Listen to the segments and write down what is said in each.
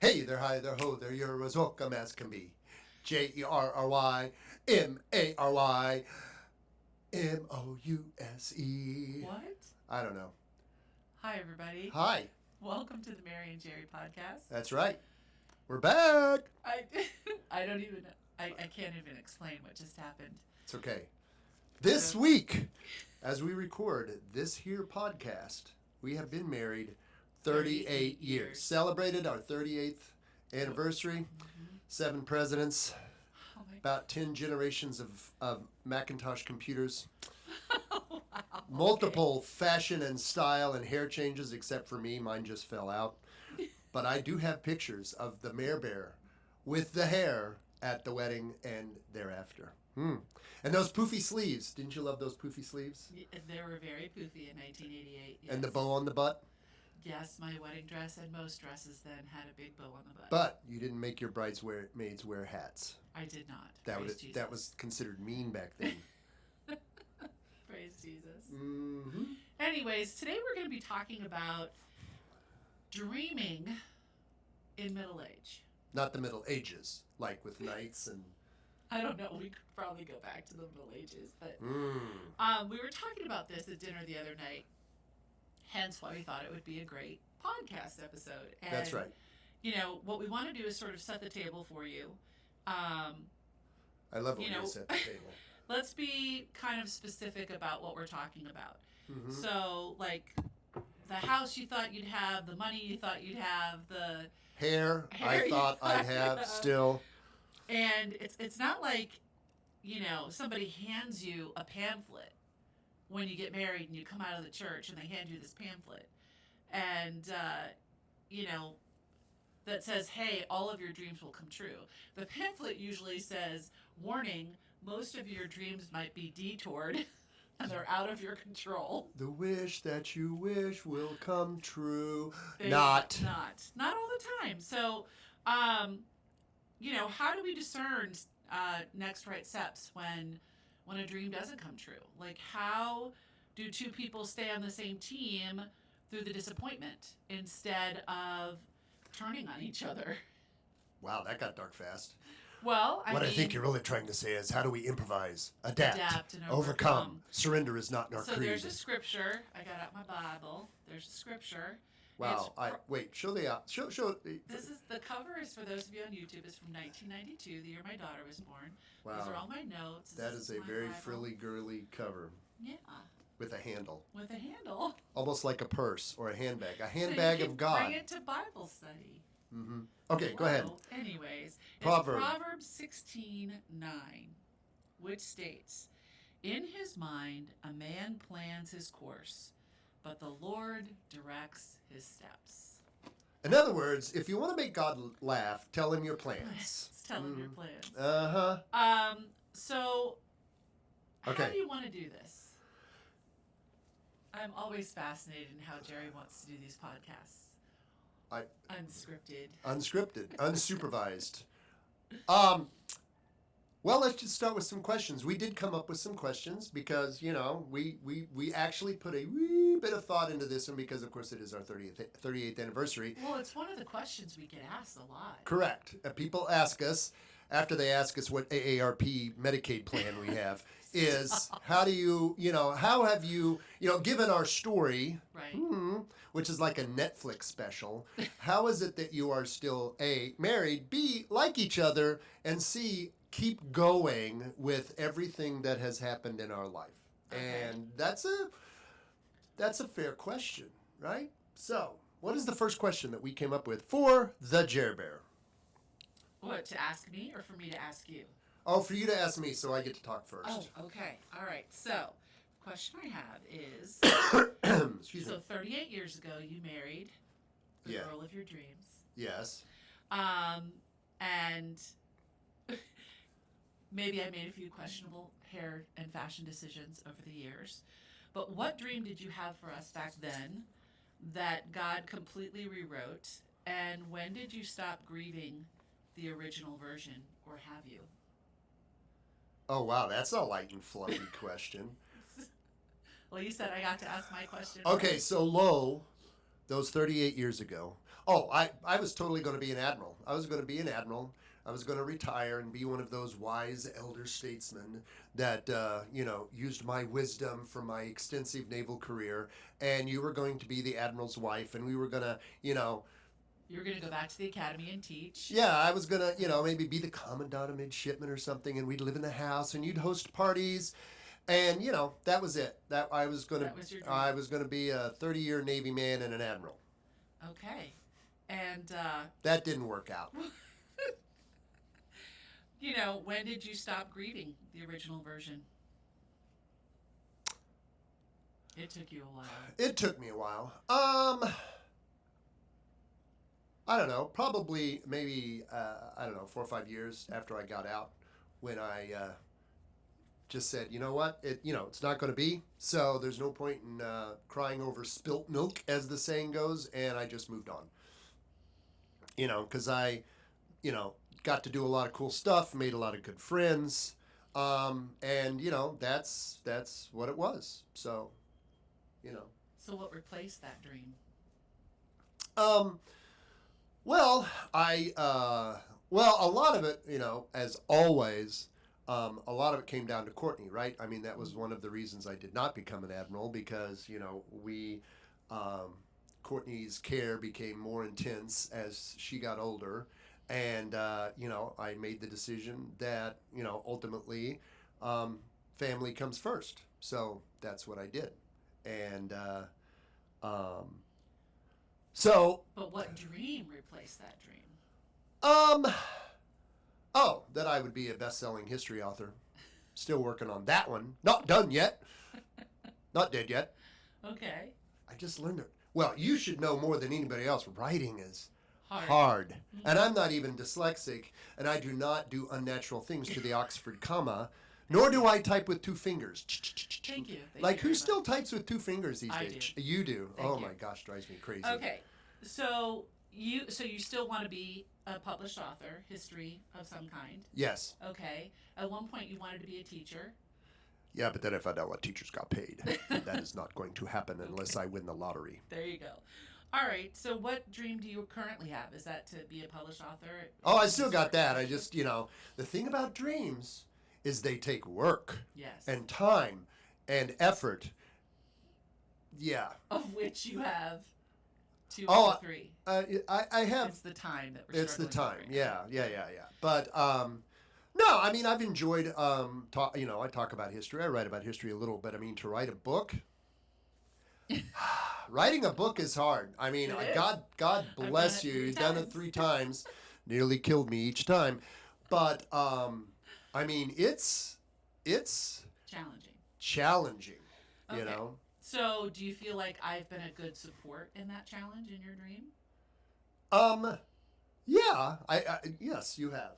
Hey there, hi there, ho there, you're as welcome as can be. Jerrymary, What? I don't know. Hi, everybody. Hi, Welcome to the Mary and Jerry podcast. that's right. We're back. I don't even, I can't even explain what just happened. It's okay. This week, as we record this here podcast, we have been married 38 years. Celebrated our 38th anniversary. 7 presidents. Oh my About 10 generations of Macintosh computers. Wow. Multiple fashion and style and hair changes, except for me. Mine just fell out. But I do have pictures of the mare bear with the hair at the wedding and thereafter. And those poofy sleeves. Didn't you love those poofy sleeves? They were very poofy in 1988. Yes. And the bow on the butt? Yes, my wedding dress and most dresses then had a big bow on the butt. But you didn't make your bridesmaids wear hats. I did not. That was considered mean back then. Praise Jesus. Mm-hmm. Anyways, today we're going to be talking about dreaming in middle age. Not the Middle Ages, like with knights and... I don't know. We could probably go back to the Middle Ages, but we were talking about this at dinner the other night. Hence why we thought it would be a great podcast episode. And, That's right. You know, what we want to do is sort of set the table for you. I love when you set the table. Let's be kind of specific about what we're talking about. Mm-hmm. So, like, the house you thought you'd have, the money you thought you'd have, the hair I thought I'd have still. And it's not like, you know, somebody hands you a pamphlet when you get married and you come out of the church and they hand you this pamphlet. And, you know, that says, hey, all of your dreams will come true. The pamphlet usually says, warning, most of your dreams might be detoured and they're out of your control. The wish that you wish will come true. Not all the time. So, you know, how do we discern next right steps when a dream doesn't come true? Like, how do two people stay on the same team through the disappointment instead of turning on each other? Wow, that got dark fast. Well, I think you're really trying to say is, how do we improvise, adapt and overcome? Surrender is not in our so creed. There's a scripture. I got out my Bible. There's a scripture. Wow. Show the show. This is the cover is for those of you on YouTube. It's from 1992, the year my daughter was born. Wow. These are all my notes. That is a very Bible. frilly, girly cover. Yeah. With a handle. With a handle. Almost like a purse or a handbag. A handbag so you of God. Bring it to Bible study. Mm-hmm. Okay, go ahead. Anyways, Proverbs. It's Proverbs 16:9, which states, "In his mind a man plans his course, but the Lord directs his steps." In other words, if you want to make God laugh, tell him your plans. Tell him your plans. Uh-huh. So, okay. How do you want to do this? I'm always fascinated in how Jerry wants to do these podcasts. Unscripted, unsupervised. Well, let's just start with some questions. We did come up with some questions because, you know, we actually put a wee bit of thought into this one because, of course, it is our 38th anniversary. Well, it's one of the questions we get asked a lot. Correct. People ask us, after they ask us what AARP Medicaid plan we have, is how have you, given our story, right. Which is like a Netflix special, how is it that you are still A, married, B, like each other, and C, keep going with everything that has happened in our life? Okay. And that's a fair question, right? So, what is the first question that we came up with for the Jer Bear? What, to ask me or for me to ask you? Oh, for you to ask me, so I get to talk first. Oh, okay. All right. So, the question I have is, Excuse so me. 38 years ago, you married the girl of your dreams. Yes. And maybe I made a few questionable hair and fashion decisions over the years. But what dream did you have for us back then that God completely rewrote? And when did you stop grieving the original version, or have you? Oh, wow, that's a light and fluffy question. Well, you said I got to ask my question. Okay, so those 38 years ago, Oh, I was totally going to be an admiral. I was going to be an admiral. I was going to retire and be one of those wise elder statesmen that, used my wisdom from my extensive naval career. And you were going to be the admiral's wife, and we were going to, You're going to go back to the academy and teach. yeah, I was going to, maybe be the commandant of midshipmen or something, and we'd live in the house, and you'd host parties. And, that was it. That was your dream. I was going to be a 30-year Navy man and an admiral. Okay. And, that didn't work out. when did you stop grieving the original version? It took you a while. It took me a while. I don't know. Probably maybe 4 or 5 years after I got out, when I just said, you know what, it's not going to be. So there's no point in crying over spilt milk, as the saying goes, and I just moved on. Because I, got to do a lot of cool stuff, made a lot of good friends, and that's what it was. So, So what replaced that dream? Well, a lot of it, as always, a lot of it came down to Courtney, right? I mean, that was one of the reasons I did not become an admiral, because, Courtney's care became more intense as she got older. And, I made the decision that, ultimately, family comes first. So that's what I did. And, But what dream replaced that dream? that I would be a best-selling history author. Still working on that one. Not done yet. Not dead yet. Okay. I just learned it. Well, you should know more than anybody else. Writing is hard. Mm-hmm. And I'm not even dyslexic, and I do not do unnatural things to the Oxford comma, nor do I type with 2 fingers. Thank you. Like, who still types with 2 fingers these I days? do. You do. Thank Oh you. my gosh, drives me crazy. Okay. So you still want to be a published author, history of some kind. Yes. Okay. At one point you wanted to be a teacher. Yeah, but then I found out what teachers got paid. And that is not going to happen unless I win the lottery. There you go. All right. So what dream do you currently have? Is that to be a published author? Oh, I still got that. I just, the thing about dreams is they take work. Yes. And time and effort. Yeah. Of which you have 2 Oh, or 3. I have. It's the time that we're It's the struggling time. with right Yeah. But, no, I mean, I've enjoyed, I talk about history. I write about history a little bit. I mean, to write a book, writing a book is hard. I mean, It is. God bless you. You've done it 3 times. Nearly killed me each time. But, I mean, it's challenging, Okay. So do you feel like I've been a good support in that challenge in your dream? Yeah, yes, you have.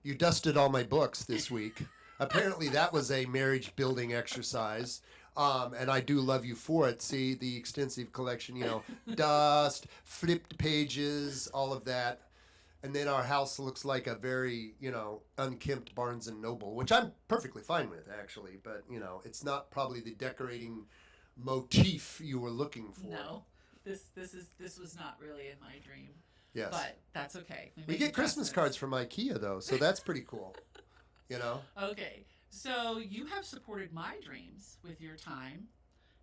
You dusted all my books this week. Apparently that was a marriage building exercise. And I do love you for it. See the extensive collection, dust, flipped pages, all of that. And then our house looks like a very, unkempt Barnes and Noble, which I'm perfectly fine with, actually. But, it's not probably the decorating motif you were looking for. No, this was not really in my dream. Yes. But that's okay. We get Christmas cards from IKEA, though, so that's pretty cool. Okay. So you have supported my dreams with your time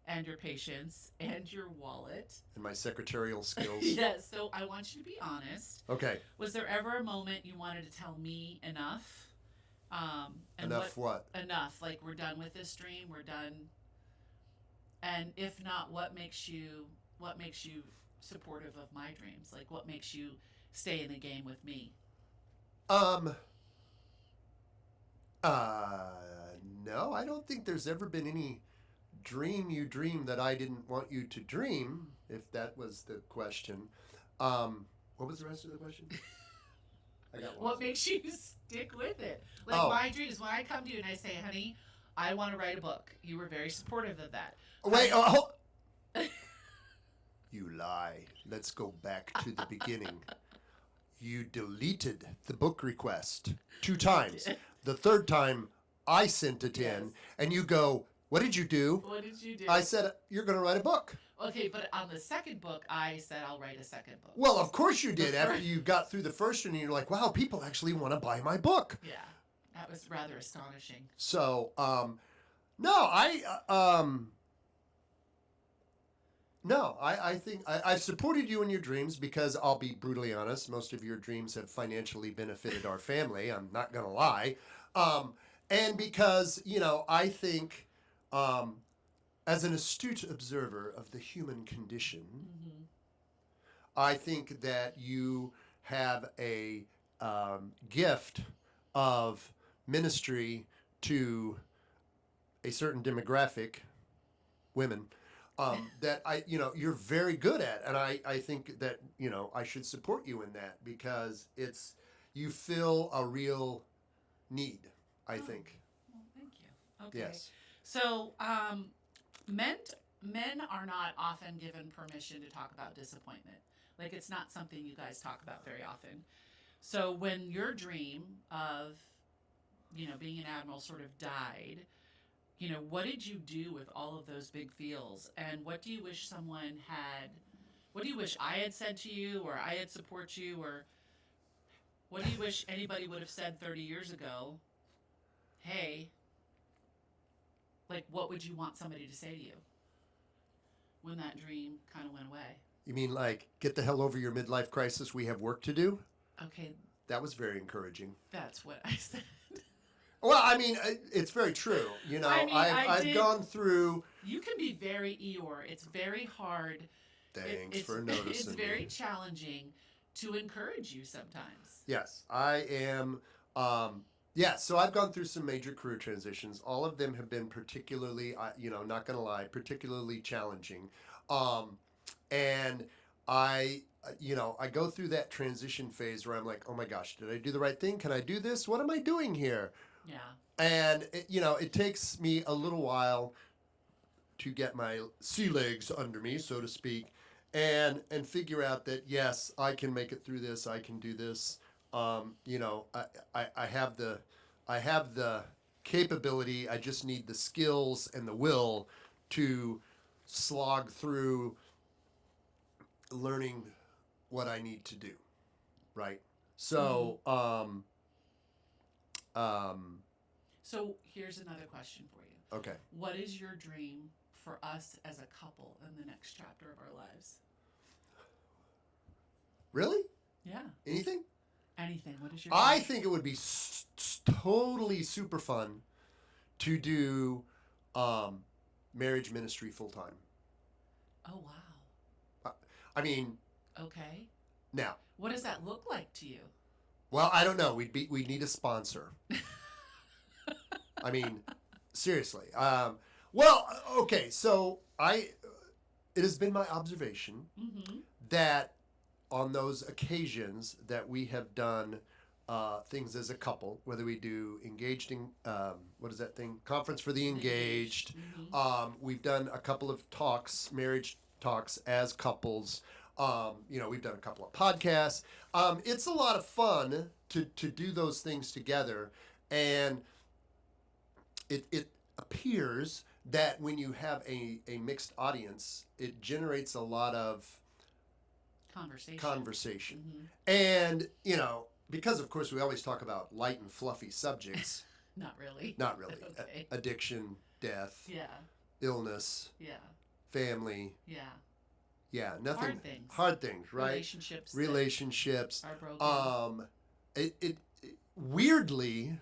and your patience and your wallet. And my secretarial skills. Yes. So I want you to be honest. Okay. Was there ever a moment you wanted to tell me enough? Enough what? Enough. Like, we're done with this dream. We're done. And if not, what makes you supportive of my dreams? Like, what makes you stay in the game with me? No, I don't think there's ever been any dream you dreamed that I didn't want you to dream, if that was the question. What was the rest of the question? I got lost. What makes you stick with it? Like, my dreams, when I come to you and I say, honey, I want to write a book. You were very supportive of that. Wait, hold. You lie. Let's go back to the beginning. You deleted the book request 2 times. The 3rd time, I sent it in, and you go, What did you do? What did you do? I said, you're going to write a book. Okay, but on the second book, I said I'll write a second book. Well, of course you did. After you got through the first one, and you're like, wow, people actually want to buy my book. Yeah, that was rather astonishing. So, no, I think I've supported you in your dreams because I'll be brutally honest, most of your dreams have financially benefited our family. I'm not going to lie. And because, I think, as an astute observer of the human condition, Mm-hmm. I think that you have a gift of ministry to a certain demographic, women, that you're very good at, and I think that I should support you in that because you fill a real need. I think. Well, thank you. Okay. Yes. So, men are not often given permission to talk about disappointment. Like, it's not something you guys talk about very often. So when your dream of, being an admiral sort of died, what did you do with all of those big feels? And what do you wish what do you wish I had said to you, or I had support you, or what do you wish anybody would have said 30 years ago? Hey, like, what would you want somebody to say to you when that dream kind of went away? You mean like, get the hell over your midlife crisis, we have work to do? Okay, That was very encouraging. that's what I said. Well, I mean, it's very true. I've gone through. You can be very Eeyore. It's very hard. Thanks for noticing. It's very challenging to encourage you sometimes. Yes, I am. So I've gone through some major career transitions. All of them have been particularly, not going to lie, particularly challenging. And I go through that transition phase where I'm like, oh my gosh, did I do the right thing? Can I do this? What am I doing here? Yeah. And, it takes me a little while to get my sea legs under me, so to speak, and figure out that, yes, I can make it through this. I can do this. I have the capability. I just need the skills and the will to slog through learning what I need to do. Right. So, So here's another question for you. okay. What is your dream for us as a couple in the next chapter of our lives? Really? Yeah. Anything? Anything. What is your I dream? think it would be totally super fun to do marriage ministry full time. Oh, wow. I mean, Okay. now, What does that look like to you? well, I don't know. We need a sponsor. I mean, seriously. Well, okay. So it has been my observation Mm-hmm. that on those occasions that we have done things as a couple, whether we do engaged in, what is that thing? Conference for the Engaged. Mm-hmm. We've done a couple of talks, marriage talks as couples. We've done a couple of podcasts. It's a lot of fun to do those things together. And it appears that when you have a mixed audience, it generates a lot of conversation. Mm-hmm. And, because of course we always talk about light and fluffy subjects. Not really. Not really. Okay. Addiction, death, Yeah. illness, Yeah. family. Yeah. Yeah, nothing. Hard things. Hard things, right? Relationships that are broken. It weirdly,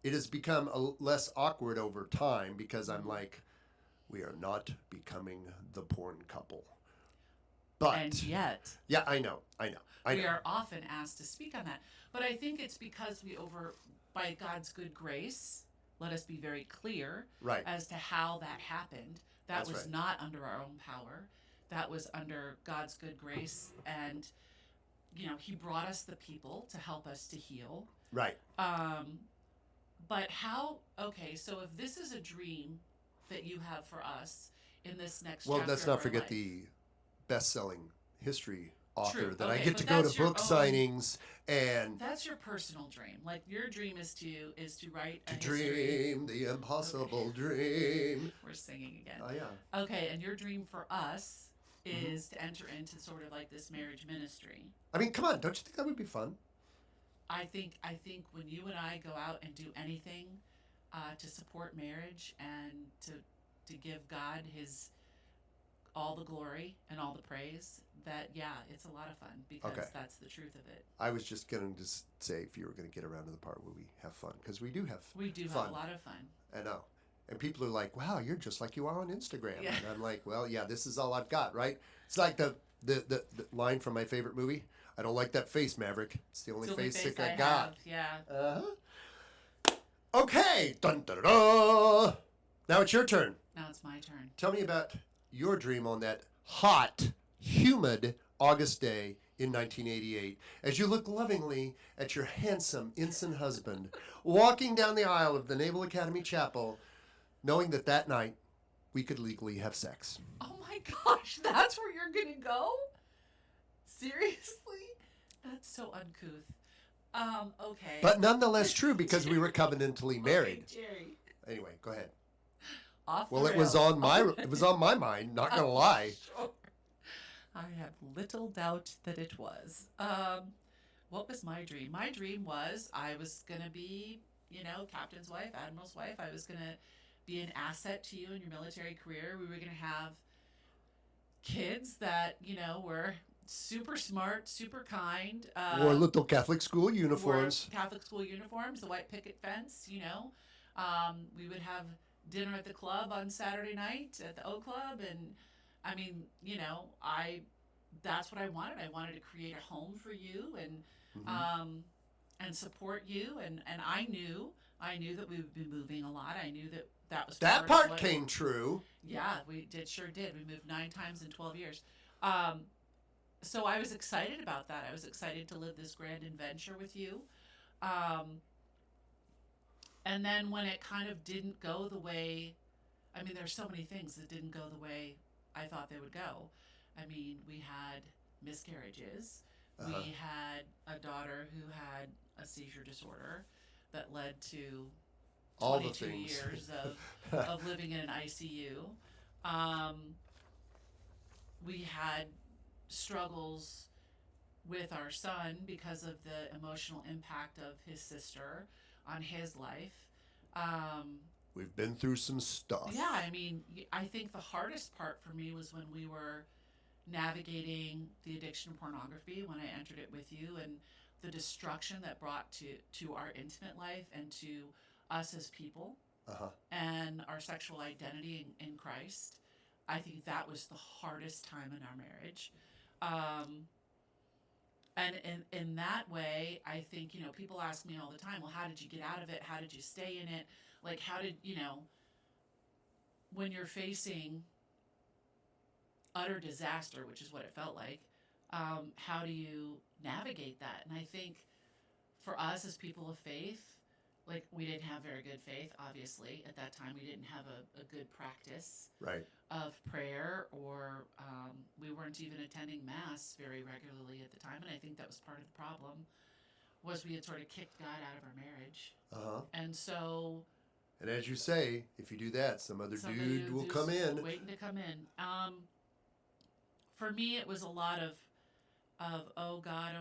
it has become less awkward over time because I'm like, we are not becoming the porn couple. But and yet, yeah, I know. we are often asked to speak on that. But I think it's because by God's good grace, let us be very clear Right. as to how that happened. That That's was right. not under our own power. That was under God's good grace. And, He brought us the people to help us to heal. Right. But so if this is a dream that you have for us in this next Well, chapter let's of not our forget life, the best-selling history author, True. that I Okay, get but to go that's to your book own- signings and That's your personal dream. Like your dream is to write a to history. dream the impossible dream. We're singing again. Oh, yeah. Okay, and your dream for us Mm-hmm. is to enter into sort of like this marriage ministry. I mean, come on, don't you think that would be fun? I think when you and I go out and do anything to support marriage and to give God his all the glory and all the praise, that it's a lot of fun because Okay. that's the truth of it. I was just going to say if you were going to get around to the part where we have fun, because we do have We do fun. have a lot of fun. I know. And people are like, wow, you're just like you are on Instagram. Yeah. And I'm like, well, yeah, this is all I've got, right? It's like the line from my favorite movie. I don't like that face, Maverick. It's the only face I got. have. Yeah. Uh-huh. Okay. Dun, dun, dun, dun. Now it's your turn. Now it's my turn. Tell me about your dream on that hot, humid August day in 1988 as you look lovingly at your handsome ensign husband walking down the aisle of the Naval Academy Chapel, knowing that that night we could legally have sex. Oh my gosh, that's where you're gonna go? Seriously? That's so uncouth. Okay. But nonetheless true because we were covenantally married. Okay, Jerry. Anyway, go ahead. Off the Well, it was rails. on my mind, not gonna lie. Sure. I have little doubt that it was. What was my dream? My dream was I was gonna be, captain's wife, admiral's wife. I was gonna be an asset to you in your military career. We were gonna have kids that, were super smart, super kind. Wore little Catholic school uniforms. Wore Catholic school uniforms, the white picket fence, We would have dinner at the club on Saturday night at the O Club. And I mean, that's what I wanted. I wanted to create a home for you and support you. And I knew that we would be moving a lot. I knew that was That part of part came true. Yeah, we sure did. We moved 9 times in 12 years. So I was excited about that. I was excited to live this grand adventure with you. And then when it kind of didn't go the way, I mean, there's so many things that didn't go the way I thought they would go. I mean, we had miscarriages. Uh-huh. We had a daughter who had a seizure disorder that led to All the 22 things. years of living in an ICU. We had struggles with our son because of the emotional impact of his sister on his life. We've been through some stuff. Yeah, I mean, I think the hardest part for me was when we were navigating the addiction of pornography, when I entered it with you, and the destruction that brought to our intimate life and to us as people Uh-huh. and our sexual identity in Christ. I think that was the hardest time in our marriage. And in that way, I think, people ask me all the time, well, how did you get out of it? How did you stay in it? Like, how did, when you're facing utter disaster, which is what it felt like, how do you navigate that? And I think for us as people of faith, like, we didn't have very good faith, obviously. At that time, we didn't have a good practice Right. of prayer, or we weren't even attending Mass very regularly at the time. And I think that was part of the problem, was we had sort of kicked God out of our marriage. Uh-huh. And so... And as you say, if you do that, some other somebody dude will who's come in. waiting to come in. For me, it was a lot of oh God,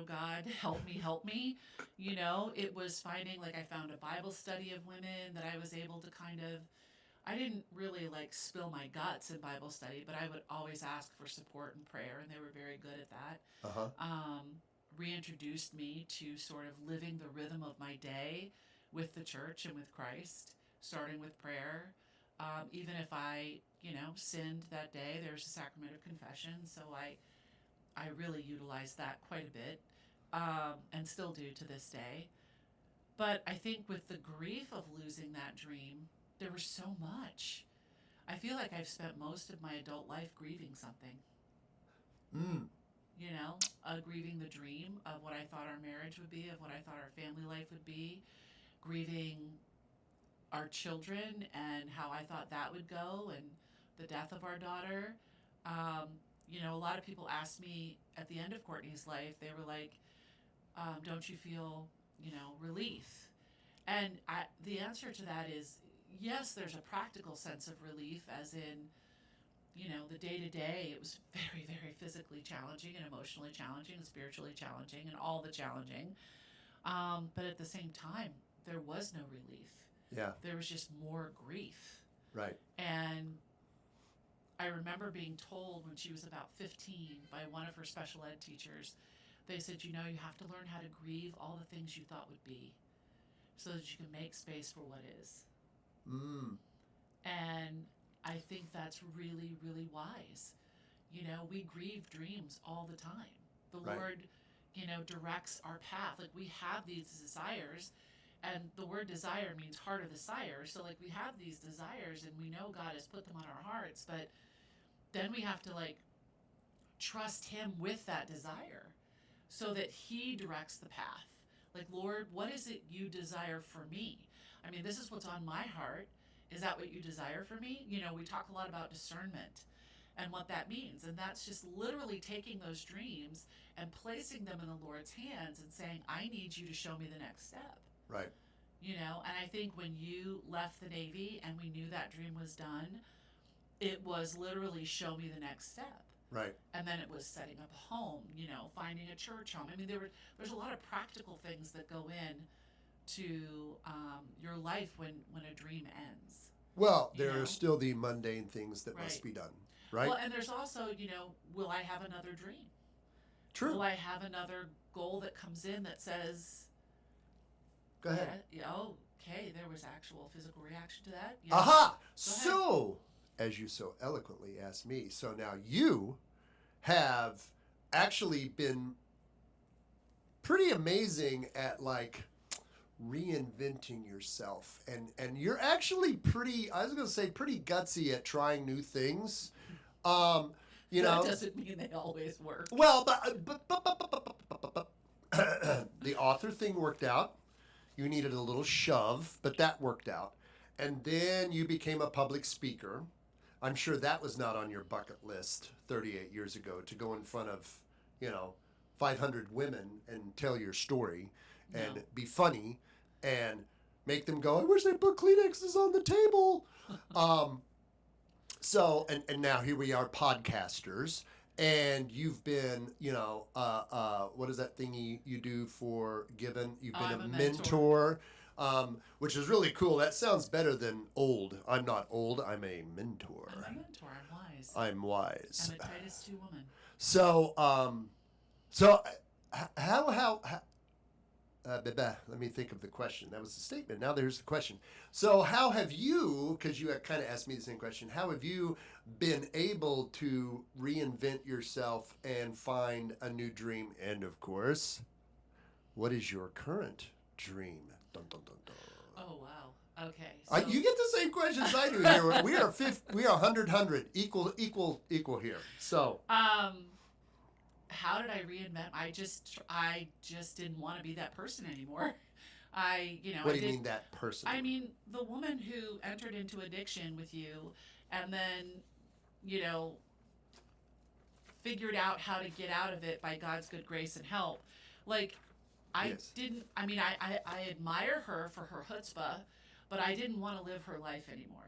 help me. It was finding, like, I found a Bible study of women that I was able to I didn't really like spill my guts in Bible study, but I would always ask for support and prayer, and they were very good at that. Uh-huh. Reintroduced me to sort of living the rhythm of my day with the church and with Christ, starting with prayer. Even if I, sinned that day, there's a sacrament of confession, so I really utilized that quite a bit, and still do to this day. But I think with the grief of losing that dream, there was so much. I feel like I've spent most of my adult life grieving something. Grieving the dream of what I thought our marriage would be, of what I thought our family life would be, grieving our children and how I thought that would go, and the death of our daughter. a lot of people asked me at the end of Courtney's life, they were like, don't you feel, relief? And the answer to that is yes, there's a practical sense of relief, as in, the day to day, it was very, very physically challenging and emotionally challenging and spiritually challenging and all the challenging. But at the same time, there was no relief. Yeah. There was just more grief. Right. And I remember being told when she was about 15 by one of her special ed teachers, they said, you have to learn how to grieve all the things you thought would be so that you can make space for what is. Mm. And I think that's really, really wise. We grieve dreams all the time. The Right. Lord, directs our path. Like, we have these desires, and the word desire means heart of the sire. So, like, we have these desires, and we know God has put them on our hearts, but then we have to, like, trust Him with that desire so that He directs the path. Like, Lord, what is it you desire for me? I mean, this is what's on my heart. Is that what you desire for me? We talk a lot about discernment and what that means. And that's just literally taking those dreams and placing them in the Lord's hands and saying, I need you to show me the next step. Right. And I think when you left the Navy and we knew that dream was done, it was literally show me the next step. Right. And then it was setting up a home, finding a church home. I mean, there's a lot of practical things that go in to your life when a dream ends. Well, there are still the mundane things that must be done, right? Well, and there's also, will I have another dream? True. Will I have another goal that comes in that says, Go ahead. Okay, there was actual physical reaction to that. Aha! So, as you so eloquently asked me, so now you have actually been pretty amazing at, like, reinventing yourself, and you're actually pretty gutsy at trying new things. That doesn't mean they always work. Well, but the author thing worked out. You needed a little shove, but that worked out. And then you became a public speaker. I'm sure that was not on your bucket list 38 years ago, to go in front of 500 women and tell your story and be funny and make them go, I wish they put Kleenexes on the table. So now here we are, podcasters, and you've been, what is that thing you do for Given? You've been a mentor, which is really cool. That sounds better than old. I'm not old. I'm a mentor. I'm a mentor. I'm wise. I'm wise. I'm a Titus 2 woman. So, how let me think of the question. That was the statement. Now there's the question. So how have you, because you kind of asked me the same question, how have you been able to reinvent yourself and find a new dream? And of course, what is your current dream? Dun, dun, dun, dun. Oh, wow. Okay. So, You get the same questions I do here. We are 100 equal here. So. How did I reinvent? I just didn't want to be that person anymore. What do you mean that person? I mean, the woman who entered into addiction with you and then, figured out how to get out of it by God's good grace and help. Like, I admire her for her chutzpah, but I didn't want to live her life anymore.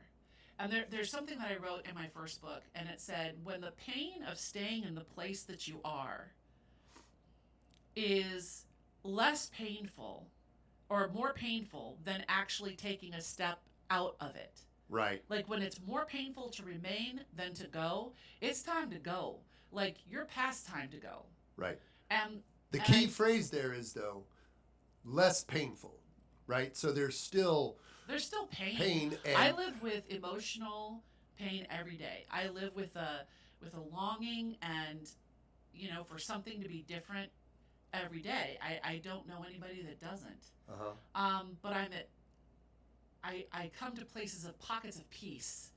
And there's something that I wrote in my first book, and it said, when the pain of staying in the place that you are is less painful or more painful than actually taking a step out of it. Right. Like, when it's more painful to remain than to go, it's time to go. Like, you're past time to go. Right. And the key phrase there is, though, less painful, right? So there's still pain. I live with emotional pain every day. I live with a longing and, for something to be different every day. I don't know anybody that doesn't. Uh-huh. But I come to places of pockets of peace.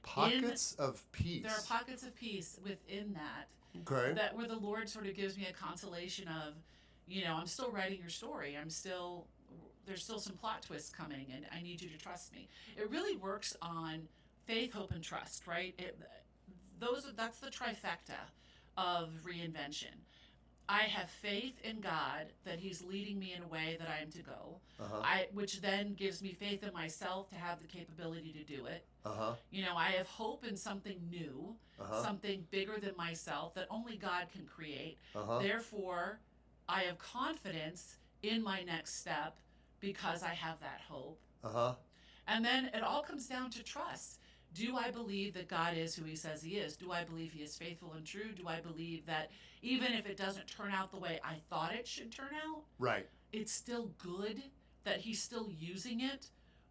Pockets of peace. There are pockets of peace within that. Okay. That where the Lord sort of gives me a consolation of, I'm still writing your story. There's still some plot twists coming, and I need you to trust me. It really works on faith, hope, and trust, right? That's the trifecta of reinvention. I have faith in God that He's leading me in a way that I am to go. Which then gives me faith in myself to have the capability to do it. I have hope in something new, something bigger than myself that only God can create. Therefore, I have confidence in my next step because I have that hope. And then it all comes down to trust. Do I believe that God is who He says He is? Do I believe He is faithful and true? Do I believe that even if it doesn't turn out the way I thought it should turn out, right, it's still good, that He's still using it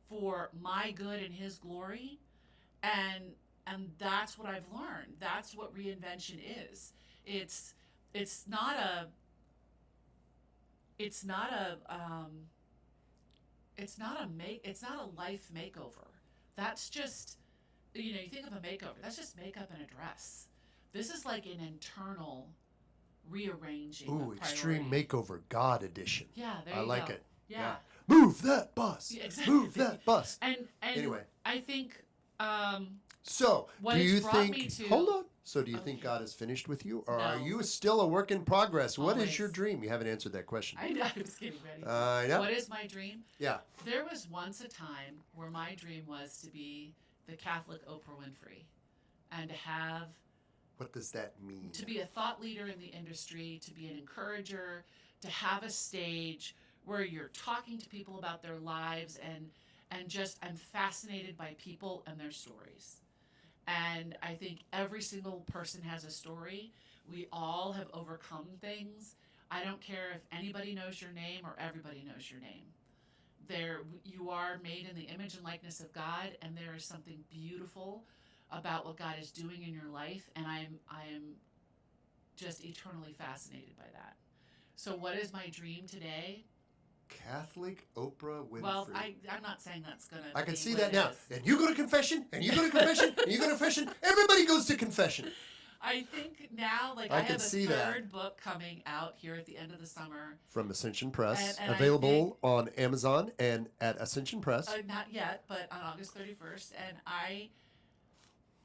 for my good and His glory? And that's what I've learned. That's what reinvention is. It's not a life makeover. That's just, you think of a makeover, that's just makeup and a dress. This is like an internal rearranging of priorities. Extreme Makeover God Edition. Yeah, there I you like go. it. Yeah. Move that bus. Yeah, exactly. Move that bus. And anyway, I think so what do it's you brought think me to, hold on. So do you think God is finished with you, or No. are you still a work in progress? What is Always. your dream? You haven't answered that question. I was getting ready. Yeah. What is my dream? Yeah. There was once a time where my dream was to be the Catholic Oprah Winfrey, and to have, What does that mean? to be a thought leader in the industry, to be an encourager, to have a stage where you're talking to people about their lives, and just, I'm fascinated by people and their stories. And I think every single person has a story. We all have overcome things. I don't care if anybody knows your name or everybody knows your name. You are made in the image and likeness of God, and there is something beautiful about what God is doing in your life, and I am just eternally fascinated by that. So what is my dream today? Catholic Oprah Winfrey. Well, I'm not saying that's going to I can be see what that it now. is. And you go to confession, and you go to confession, and you go to confession. Everybody goes to confession. I think now, I can have a see third that. book coming out here at the end of the summer. From Ascension Press, And I available on Amazon and at Ascension Press. Not yet, but on August 31st. And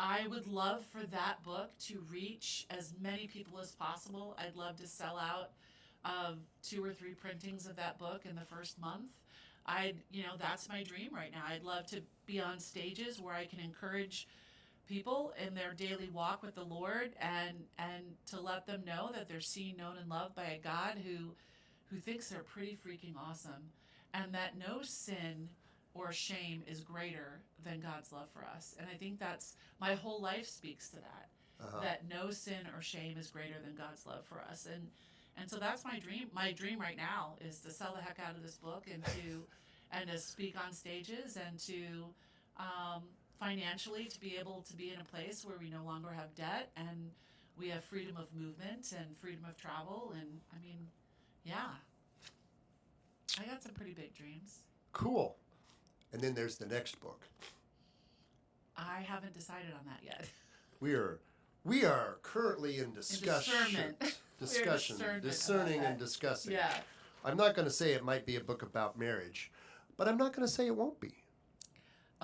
I would love for that book to reach as many people as possible. I'd love to sell out 2 or 3 printings of that book in the first month. That's my dream right now. I'd love to be on stages where I can encourage people in their daily walk with the Lord, and to let them know that they're seen, known, and loved by a God who thinks they're pretty freaking awesome, and that no sin or shame is greater than God's love for us. And I think that's, my whole life speaks to that. That no sin or shame is greater than God's love for us. And so that's my dream. My dream right now is to sell the heck out of this book, and to speak on stages, and to financially to be able to be in a place where we no longer have debt, and we have freedom of movement and freedom of travel. And I got some pretty big dreams. Cool. And then there's the next book. I haven't decided on that yet. We are currently in discussion. Discerning and discussing. Yeah. I'm not going to say it might be a book about marriage, but I'm not going to say it won't be.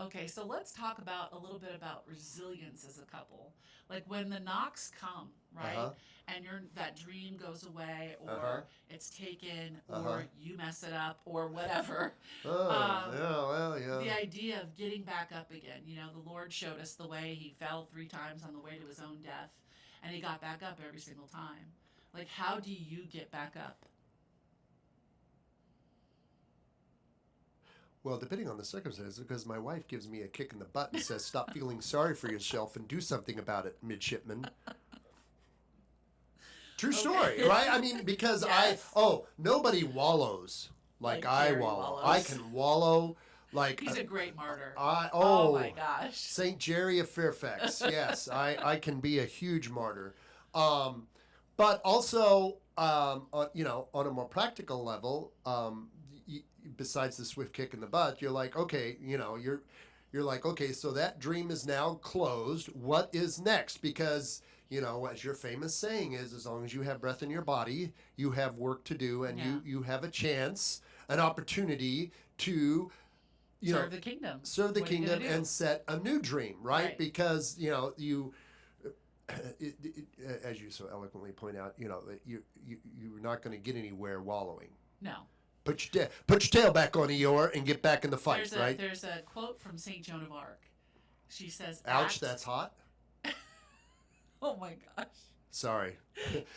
Okay, so let's talk about a little bit about resilience as a couple. Like when the knocks come, right? And that dream goes away, or it's taken, or you mess it up, or whatever. The idea of getting back up again. The Lord showed us the way He fell 3 times on the way to His own death, and He got back up every single time. Like, how do you get back up? Well, depending on the circumstances, because my wife gives me a kick in the butt and says, "Stop feeling sorry for yourself and do something about it, midshipman." True story, right? I mean, because Yes. nobody wallows like I Jerry wallow. wallows. I can wallow like He's a great martyr. oh my gosh. Saint Jerry of Fairfax. Yes, I can be a huge martyr. But also, on a more practical level, besides the swift kick in the butt, you're like, okay, you're like, okay, so that dream is now closed. What is next? Because, as your famous saying is, as long as you have breath in your body, you have work to do, and you have a chance, an opportunity to, serve the kingdom. Serve the What are you kingdom gonna do? and set a new dream, right? Because, as you so eloquently point out, that you're not going to get anywhere wallowing. No. Put your tail back on the oar and get back in the fight, right? There's a quote from Saint Joan of Arc. She says, "Ouch, that's hot." Oh my gosh. Sorry.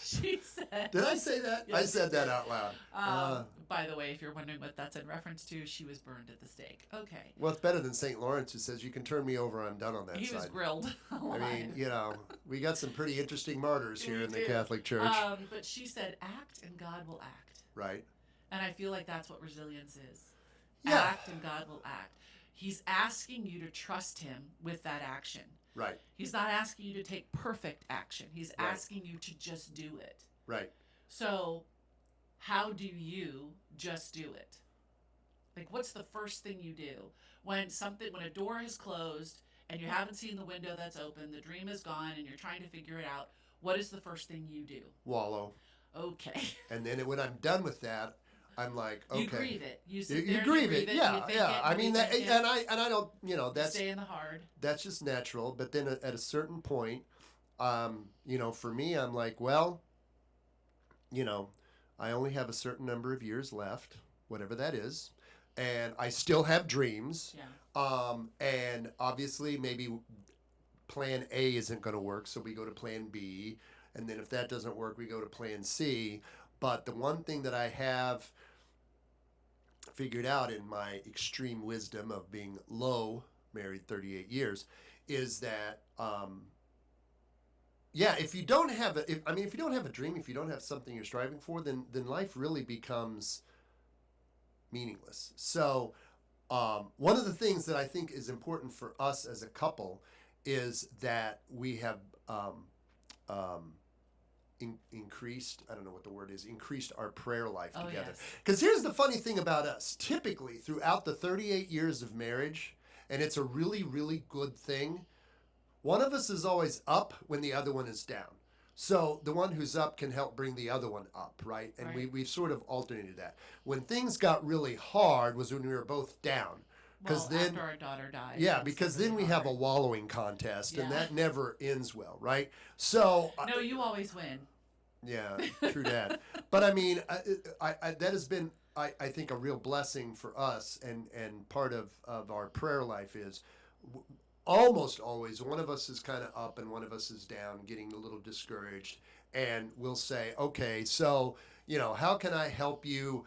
She said. Did I say that? Yes, I said that out loud. By the way, if you're wondering what that's in reference to, she was burned at the stake. Okay. Well, it's better than St. Lawrence, who says, "You can turn me over, I'm done on that side." He was grilled. I mean, we got some pretty interesting martyrs here in the Catholic Church. But she said, act and God will act. Right. And I feel like that's what resilience is. Yeah. Act and God will act. He's asking you to trust him with that action. Right. He's not asking you to take perfect action. He's asking you to just do it. Right. So, how do you just do it? Like, what's the first thing you do when a door is closed and you haven't seen the window that's open, the dream is gone, and you're trying to figure it out? What is the first thing you do? Wallow. Okay. And then when I'm done with that, I'm like, okay. You grieve it. You grieve it. Yeah, yeah. I mean that, and I don't, that's stay in the hard. That's just natural. But then at a certain point, for me, I'm like, well, I only have a certain number of years left, whatever that is, and I still have dreams. Yeah. And obviously, maybe Plan A isn't going to work, so we go to Plan B, and then if that doesn't work, we go to Plan C. But the one thing that I have figured out in my extreme wisdom of being married 38 years, is that, if you don't have if you don't have a dream, if you don't have something you're striving for, then life really becomes meaningless. So, one of the things that I think is important for us as a couple is that we have, increased, I don't know what the word is, increased our prayer life together. Because here's the funny thing about us. Typically, throughout the 38 years of marriage, and it's a really, really good thing, one of us is always up when the other one is down. So the one who's up can help bring the other one up, right? And we've sort of alternated that. When things got really hard was when we were both down. After our daughter died. Yeah, because then we have a wallowing contest, and that never ends well, right? So no, you always win. Yeah, true that. But I mean, I that has been, I think, a real blessing for us, and part of our prayer life is almost always one of us is kind of up and one of us is down, getting a little discouraged, and we'll say, okay, so how can I help you?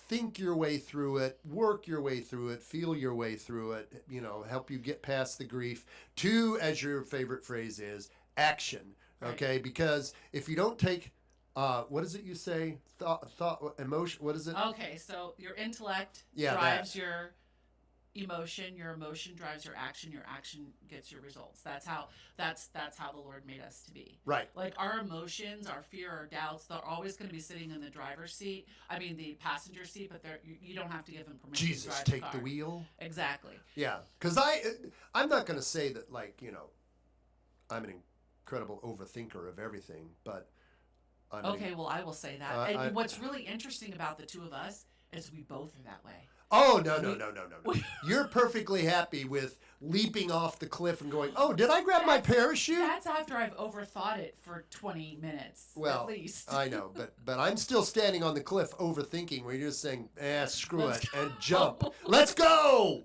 Think your way through it, work your way through it, feel your way through it, help you get past the grief. To, as your favorite phrase is, action. Okay, right. Because if you don't take, what is it you say? Thought, emotion. What is it? Okay, so your intellect drives your emotion drives your action gets your results. That's how the Lord made us to be. Right. Like our emotions, our fear, our doubts, they're always going to be sitting in the driver's seat. I mean the passenger seat, but you don't have to give them permission. Jesus, to drive take the car. the wheel. Exactly. Yeah, because I'm not going to say that I'm an incredible overthinker of everything, but well, I will say that. And what's really interesting about the two of us is we both are that way. Oh, no. You're perfectly happy with leaping off the cliff and going, oh, did I grab my parachute? That's after I've overthought it for 20 minutes, at least. I know, but I'm still standing on the cliff overthinking, where you're just saying, screw it, and jump. Let's go!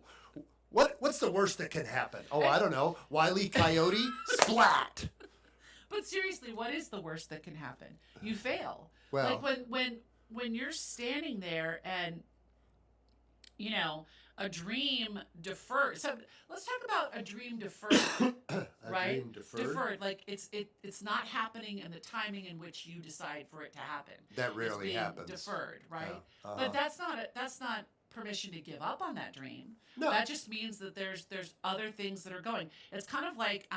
What's the worst that can happen? Oh, I don't know. Wile E. Coyote? Splat! But seriously, what is the worst that can happen? You fail. Well, like when you're standing there and a dream deferred. So let's talk about a dream deferred, right? Dream deferred. Like it's not happening in the timing in which you decide for it to happen. That rarely it's being happens. Deferred, right? Yeah. But that's not permission to give up on that dream. No. That just means that there's other things that are going. It's kind of like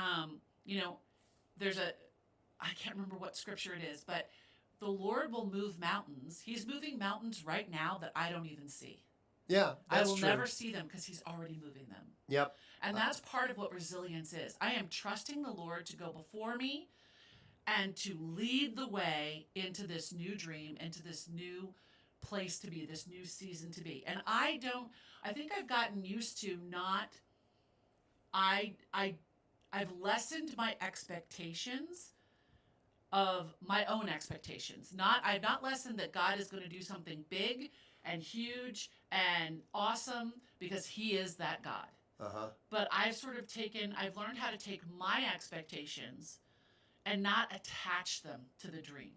there's I can't remember what scripture it is, but the Lord will move mountains. He's moving mountains right now that I don't even see. Yeah, that's I will true. never see them because he's already moving them. Yep. And that's part of what resilience is. I am trusting the Lord to go before me and to lead the way into this new dream, into this new place to be, this new season to be. And I think I've gotten used to I've lessened my expectations of my own expectations. I've not lessened that God is going to do something big and huge and awesome because he is that God. Uh-huh. But I've learned how to take my expectations and not attach them to the dream.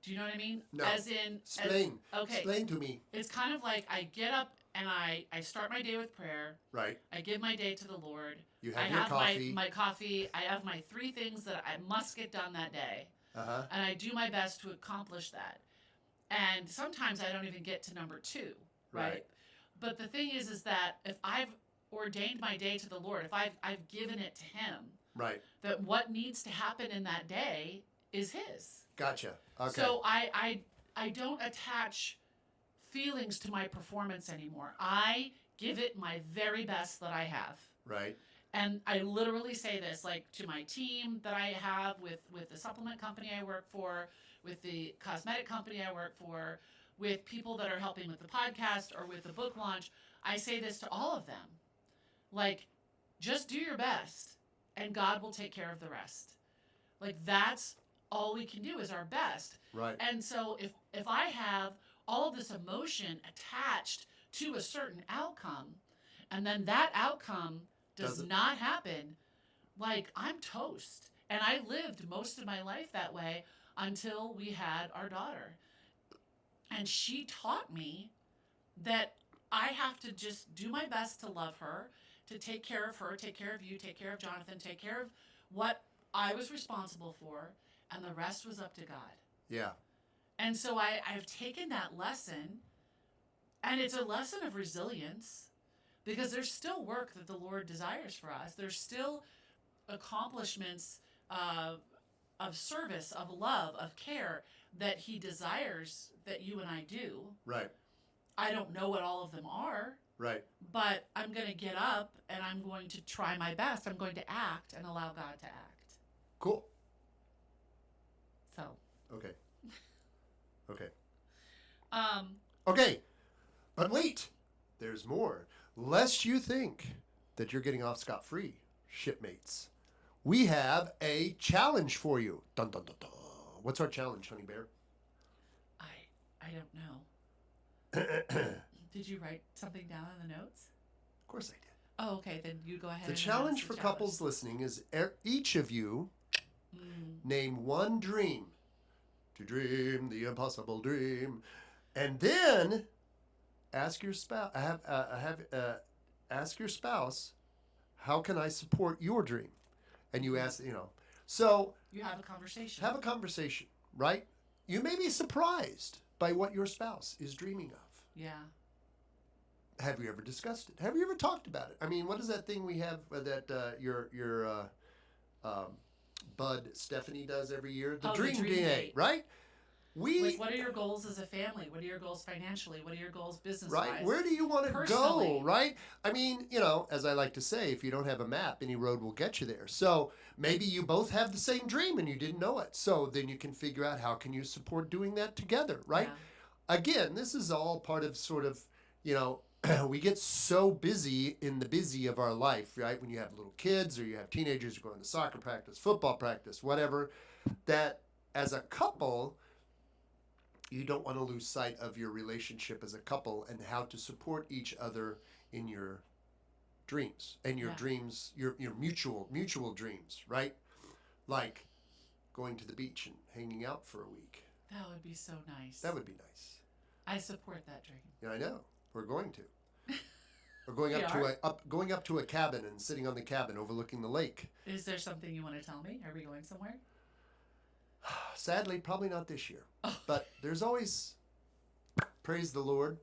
Do you know what I mean? No. Okay. Explain to me. It's kind of like I get up and I start my day with prayer. Right. I give my day to the Lord. You have your coffee. My coffee. I have my 3 things that I must get done that day. Uh-huh. And I do my best to accomplish that. And sometimes I don't even get to number 2, right? But the thing is that if I've ordained my day to the Lord, if I've given it to him, right, that what needs to happen in that day is his. Gotcha. Okay. So I don't attach feelings to my performance anymore. I give it my very best that I have. Right. And I literally say this, like, to my team that I have with the supplement company I work for, with the cosmetic company I work for, with people that are helping with the podcast or with the book launch. I say this to all of them. Like, just do your best and God will take care of the rest. Like, that's all we can do is our best. Right. And so if I have all of this emotion attached to a certain outcome, and then that outcome does not happen, like, I'm toast. And I lived most of my life that way until we had our daughter. And she taught me that I have to just do my best to love her, to take care of her, take care of you, take care of Jonathan, take care of what I was responsible for, and the rest was up to God. Yeah. And so I've taken that lesson, and it's a lesson of resilience, because there's still work that the Lord desires for us. There's still accomplishments of service, of love, of care that he desires that you and I do. Right. I don't know what all of them are. Right. But I'm going to get up and I'm going to try my best. I'm going to act and allow God to act. Cool. So. Okay. Okay. Okay. But wait, there's more. Lest you think that you're getting off scot-free, shipmates, we have a challenge for you. Dun, dun, dun, dun. What's our challenge, Honey Bear? I don't know. Did you write something down in the notes? Of course I did. Oh, okay. Then you go ahead. The challenge for couples listening is each of you name one dream. To dream the impossible dream. And then ask your spouse, ask your spouse, how can I support your dream? And you ask, so you have a conversation. Have a conversation, right? You may be surprised by what your spouse is dreaming of. Yeah. Have you ever discussed it? Have you ever talked about it? I mean, what is that thing we have that your Bud Stephanie does every year? The dream date, right? Like, what are your goals as a family? What are your goals financially? What are your goals business-wise? Right. Where do you want to go, right? I mean, as I like to say, if you don't have a map, any road will get you there. So maybe you both have the same dream and you didn't know it. So then you can figure out how can you support doing that together, right? Yeah. Again, this is all part of sort of, we get so busy in the busy of our life, right? When you have little kids or you have teenagers going to soccer practice, football practice, whatever, that as a couple, you don't want to lose sight of your relationship as a couple and how to support each other in your dreams and your dreams, your mutual dreams, right? Like going to the beach and hanging out for a week. That would be so nice. That would be nice. I support that dream. Yeah, I know. We're going to. We're going up to a cabin and sitting on the cabin overlooking the lake. Is there something you want to tell me? Are we going somewhere? Sadly, probably not this year. Oh. But there's always, praise the Lord,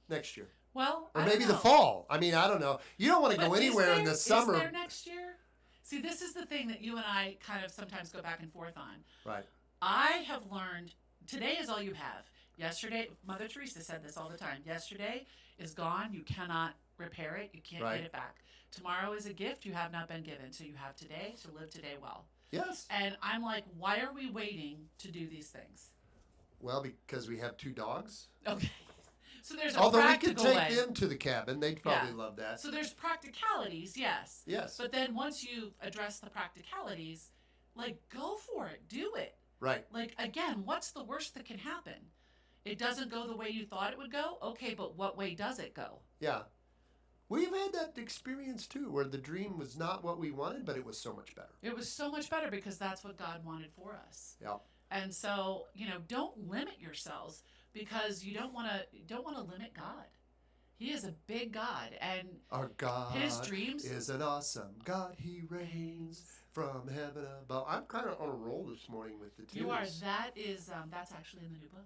next year. Well, or maybe the fall. I mean, I don't know. You don't want to go anywhere in the summer. Is there next year? See, this is the thing that you and I kind of sometimes go back and forth on. Right. I have learned, today is all you have. Yesterday, Mother Teresa said this all the time. Yesterday is gone. You cannot repair it. You can't get it back. Tomorrow is a gift you have not been given. So you have today, so live today well. Yes. And I'm like, why are we waiting to do these things? Well, because we have 2 dogs. Okay. So there's a Although we could practical take way. them to the cabin. They'd probably Yeah. love that. So there's practicalities, yes. Yes. But then once you address the practicalities, like, go for it. Do it. Right. Like, again, what's the worst that can happen? It doesn't go the way you thought it would go? Okay, but what way does it go? Yeah. We've had that experience too, where the dream was not what we wanted, but it was so much better. It was so much better because that's what God wanted for us. Yeah. And so, don't limit yourselves because you don't want to limit God. He is a big God, and Our God His dreams is an awesome God. He reigns from heaven above. I'm kind of on a roll this morning with the tunes. You are. That's actually in the new book.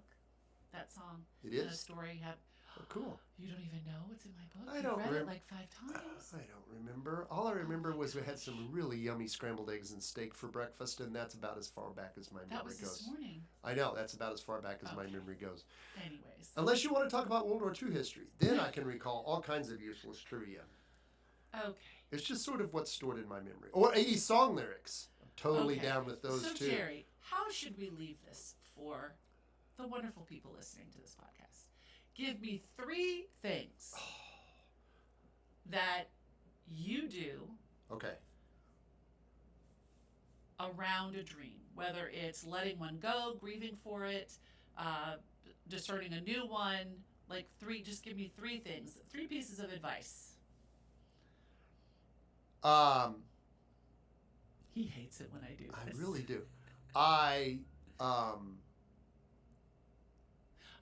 That song. It And is? the story. Oh, cool. You don't even know it's in my book. I You don't read rem- it like 5 times. I don't remember. All I remember was we had some really yummy scrambled eggs and steak for breakfast, and that's about as far back as my That memory was goes. this morning. I know, that's about as far back as my Okay. memory goes. Anyways. Unless you want to talk about World War II history. Then I can recall all kinds of useless trivia. Okay. It's just sort of what's stored in my memory. Or 80s song lyrics. I'm totally Okay. down with those so, too. Jerry, how should we leave this for the wonderful people listening to this podcast? Give me 3 things that you do Okay. around a dream, whether it's letting one go, grieving for it, discerning a new one. Like just give me 3 things, 3 pieces of advice. He hates it when I do I this. really do.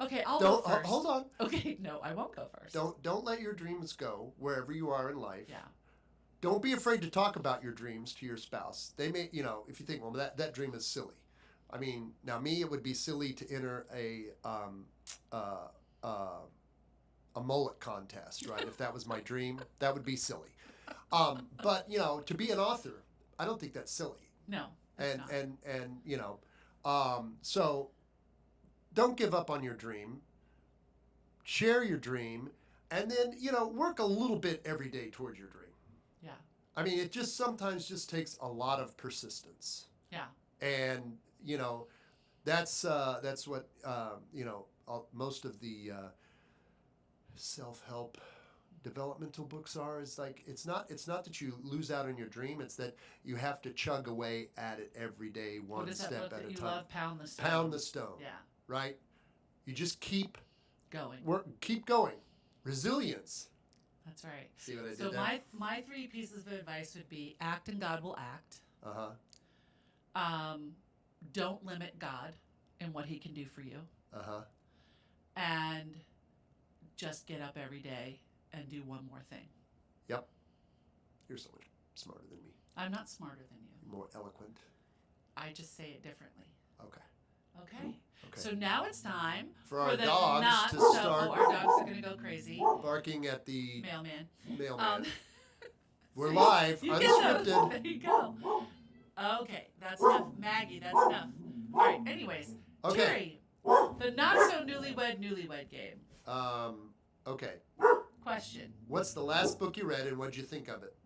Okay, I'll Don't go first. hold on. Okay, no, I won't go first. Don't let your dreams go wherever you are in life. Yeah. Don't be afraid to talk about your dreams to your spouse. They may, if you think, well, that dream is silly. I mean, now me, it would be silly to enter a mullet contest, right? If that was my dream, that would be silly. But to be an author, I don't think that's silly. No. It's And so don't give up on your dream. Share your dream, and then work a little bit every day towards your dream. Yeah. I mean, it just sometimes just takes a lot of persistence. Yeah. And that's what most of the self-help developmental books are. Is like it's not that you lose out on your dream. It's that you have to chug away at it every day, What one is that step book at that a you time. love? Pound the Stone. Pound the stone. Yeah. Right. You just keep Going. keep going. Resilience. That's right. See what I did So there? my 3 pieces of advice would be act and God will act. Uh-huh. Don't limit God in what He can do for you, Uh-huh. and just get up every day and do one more thing. Yep. You're so much smarter than me. I'm not smarter than you. You're more eloquent. I just say it differently. Okay. Okay. Okay. So now it's time For our the dogs not to so. start- Oh, our dogs are gonna go crazy. Barking at the Mailman. mailman. We're See? live, You get them. unscripted. There you go. Okay, that's enough. Maggie, that's enough. All right, anyways. Okay. Jerry, the not so newlywed game. Okay. Question. What's the last book you read and what'd you think of it?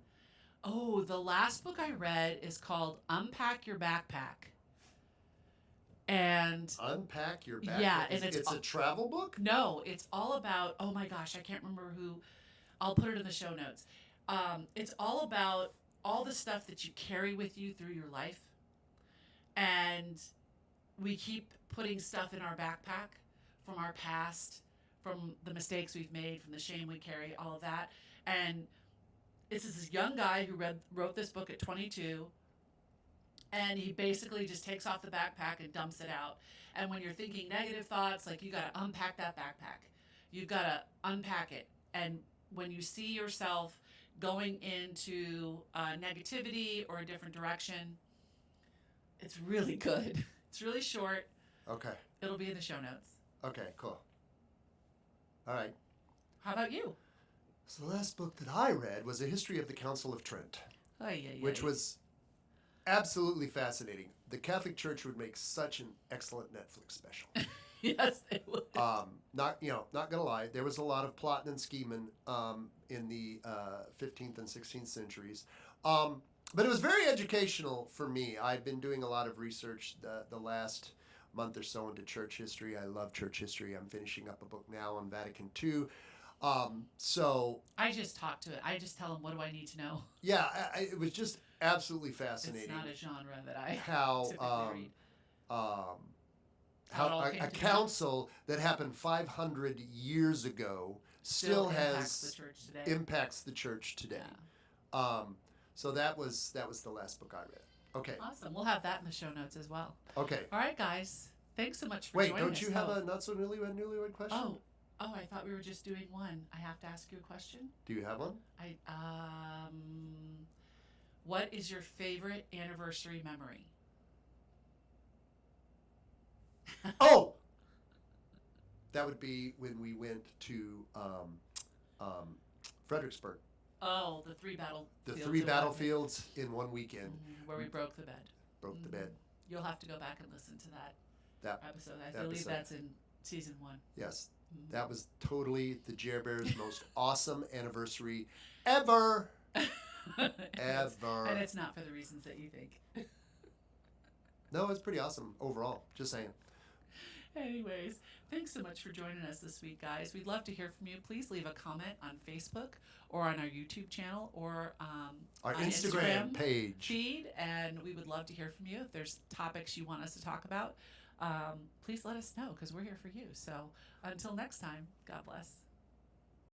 Oh, the last book I read is called Unpack Your Backpack. And Unpack Your Backpack. Yeah, and it's it's a travel book? no, it's all about, oh my gosh, I can't remember who. I'll put it in the show notes. It's all about all the stuff that you carry with you through your life. And we keep putting stuff in our backpack from our past, from the mistakes we've made, from the shame we carry, all of that. And it's this young guy who wrote this book at 22. And he basically just takes off the backpack and dumps it out. And when you're thinking negative thoughts, like, you got to unpack that backpack. You've got to unpack it. And when you see yourself going into negativity or a different direction, it's really good. It's really short. Okay. It'll be in the show notes. Okay, cool. All right. How about you? So the last book that I read was A History of the Council of Trent, which was absolutely fascinating. The Catholic Church would make such an excellent Netflix special. Yes, it would. Not gonna lie, there was a lot of plotting and scheming in the 15th and 16th centuries. But it was very educational for me. I've been doing a lot of research the last month or so into church history. I love church history. I'm finishing up a book now on Vatican II. So I just talk to it. I just tell them, what do I need to know? yeah, it was just absolutely fascinating. It's not a genre that I how typically read. How it all a came to be. council that happened 500 years ago still impacts the church today. Yeah. So that was the last book I read. Okay. Awesome. We'll have that in the show notes as well. Okay. All right, guys. Thanks so much for Wait, joining us. don't you have a not so newlywed question? Oh, I thought we were just doing one. I have to ask you a question. Do you have one? What is your favorite anniversary memory? Oh, that would be when we went to Fredericksburg. Oh, the three battlefields in one weekend. Where we broke the bed. Broke the bed. You'll have to go back and listen to that episode. I believe that's in season 1. Yes. Mm-hmm. That was totally the Jer Bears' most awesome anniversary ever. Ever. And it's not for the reasons that you think. No, it's pretty awesome overall. Just saying. Anyways, thanks so much for joining us this week, guys. We'd love to hear from you. Please leave a comment on Facebook or on our YouTube channel or our Instagram page feed, and we would love to hear from you. If there's topics you want us to talk about, please let us know because we're here for you. So until next time, God bless.